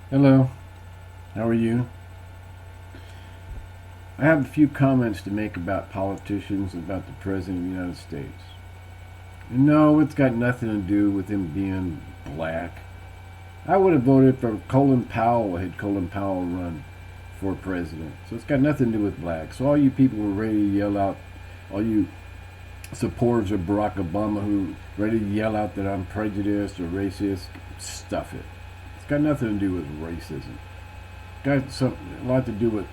Hello, how are you? I have a few comments to make about politicians and about the President of the United States. And no, it's got nothing to do with him being black. I would have voted for Colin Powell had Colin Powell run for president. So it's got nothing to do with black. So all you people who are ready to yell out, all you supporters of Barack Obama who are ready to yell out that I'm prejudiced or racist, stuff it. It's got nothing to do with racism. It's got a lot to do with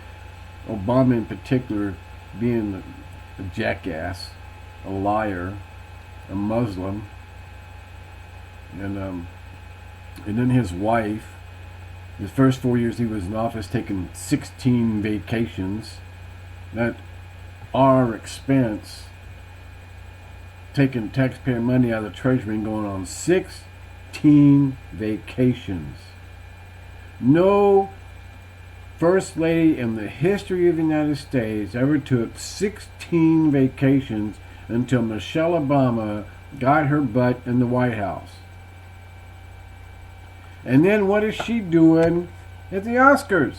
Obama in particular being a jackass, a liar, a Muslim, and then his wife. His first 4 years he was in office, taking 16 vacations at our expense, taking taxpayer money out of the treasury and going on 16 vacations. No First Lady in the history of the United States ever took 16 vacations until Michelle Obama got her butt in the White House. And then what is she doing at the Oscars?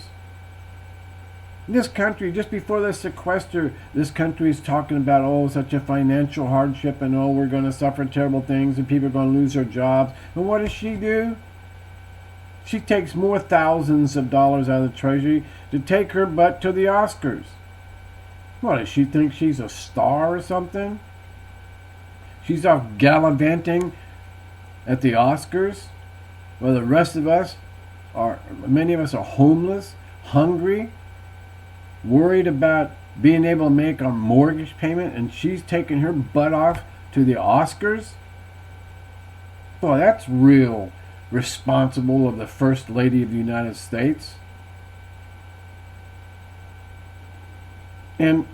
This country, just before the sequester, this country is talking about, oh, such a financial hardship, and oh, we're going to suffer terrible things, and people are going to lose their jobs. And what does she do? She takes more thousands of dollars out of the treasury to take her butt to the Oscars. What, does she think she's a star or something? She's off gallivanting at the Oscars, while the rest of us many of us are homeless, hungry, worried about being able to make our mortgage payment, and she's taking her butt off to the Oscars? Boy, that's real responsible of the First Lady of the United States. And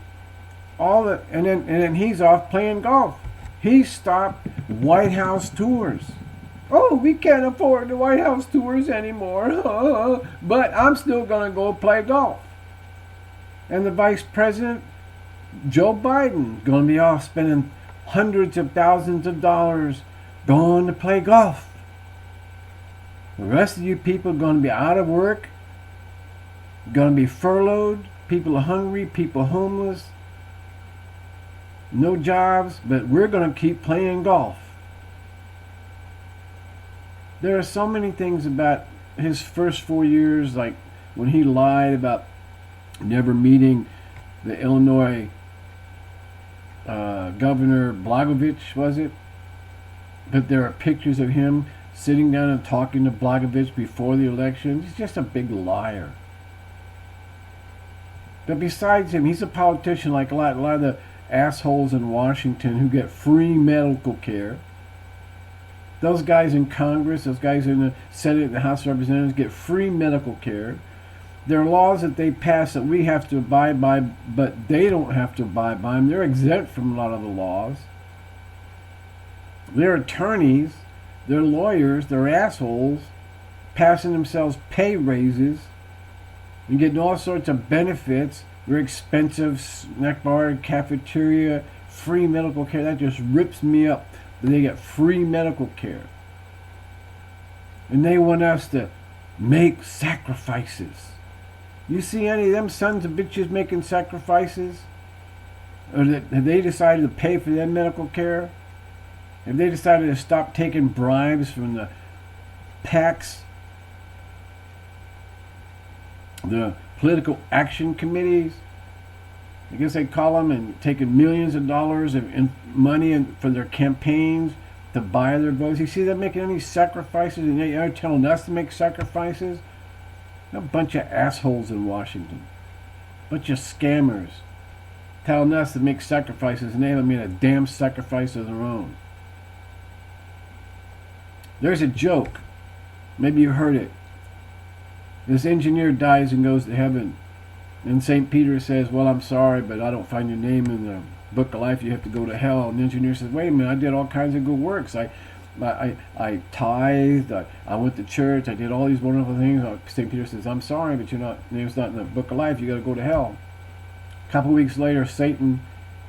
then he's off playing golf. He stopped White House tours. Oh, we can't afford the White House tours anymore. But I'm still going to go play golf. And the Vice President, Joe Biden, going to be off spending hundreds of thousands of dollars going to play golf. The rest of you people are going to be out of work, going to be furloughed, people are hungry, people are homeless, no jobs, but we're going to keep playing golf. There are so many things about his first 4 years, like when he lied about never meeting the Illinois Governor Blagojevich, was it? But there are pictures of him sitting down and talking to Blagojevich before the election. He's just a big liar. But besides him, he's a politician like a lot of the assholes in Washington who get free medical care. Those guys in Congress, those guys in the Senate and the House of Representatives get free medical care. There are laws that they pass that we have to abide by, but they don't have to abide by them. They're exempt from a lot of the laws. Their attorneys, their lawyers, they're assholes, passing themselves pay raises and getting all sorts of benefits. Very expensive snack bar, cafeteria, free medical care. That just rips me up. But they get free medical care. And they want us to make sacrifices. You see any of them sons of bitches making sacrifices? Or have they decided to pay for their medical care? Have they decided to stop taking bribes from the PACs, the political action committees? I guess they call them, and taking millions of dollars in money for their campaigns to buy their votes. You see them making any sacrifices, and they're telling us to make sacrifices? A bunch of assholes in Washington. A bunch of scammers telling us to make sacrifices, and they haven't made a damn sacrifice of their own. There's a joke. Maybe you heard it. This engineer dies and goes to heaven. And St. Peter says, well, I'm sorry, but I don't find your name in the book of life. You have to go to hell. And the engineer says, wait a minute, I did all kinds of good works. I tithed, I went to church, I did all these wonderful things. St. Peter says, I'm sorry, but your name's not in the book of life. You got to go to hell. A couple weeks later, Satan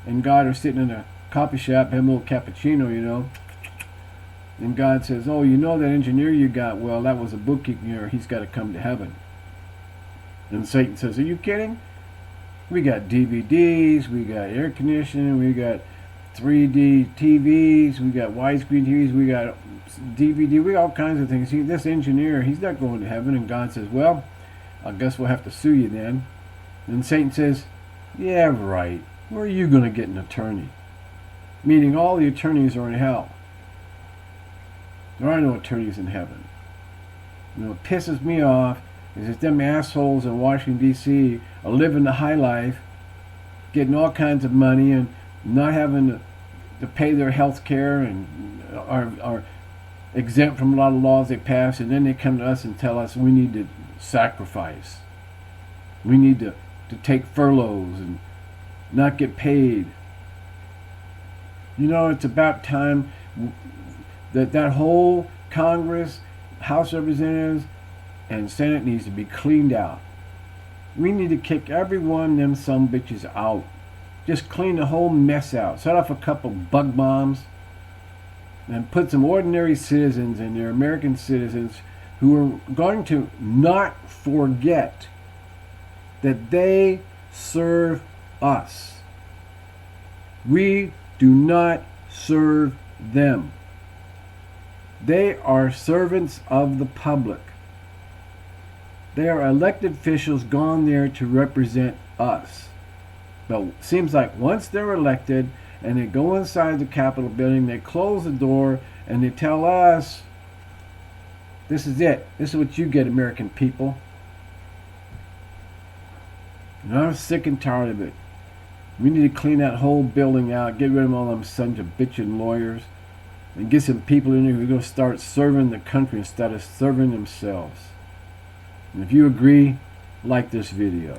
and God are sitting in a coffee shop, having a little cappuccino, And God says, oh, you know that engineer you got? Well, that was a bookkeeping error. He's got to come to heaven. And Satan says, are you kidding? We got DVDs, we got air conditioning, we got 3D TVs, we got widescreen TVs, we got DVD, we got all kinds of things. This engineer, he's not going to heaven. And God says, well, I guess we'll have to sue you then. And Satan says, yeah, right. Where are you going to get an attorney? Meaning all the attorneys are in hell. There are no attorneys in heaven. You know, what pisses me off is that them assholes in Washington, D.C. are living the high life, getting all kinds of money and not having to pay their health care, and are exempt from a lot of laws they pass, and then they come to us and tell us we need to sacrifice. We need to take furloughs and not get paid. You know, it's about time that whole Congress, House of Representatives, and Senate needs to be cleaned out. We need to kick every one of them sumbitches out. Just clean the whole mess out. Set off a couple bug bombs and put some ordinary citizens in there, American citizens, who are going to not forget that they serve us. We do not serve them. They are servants of the public. They are elected officials gone there to represent us. But it seems like once they're elected and they go inside the Capitol building, they close the door and they tell us, this is it. This is what you get, American people. And I'm sick and tired of it. We need to clean that whole building out, get rid of all them sons of bitchin' lawyers, and get some people in there who are going to start serving the country instead of serving themselves. And if you agree, like this video.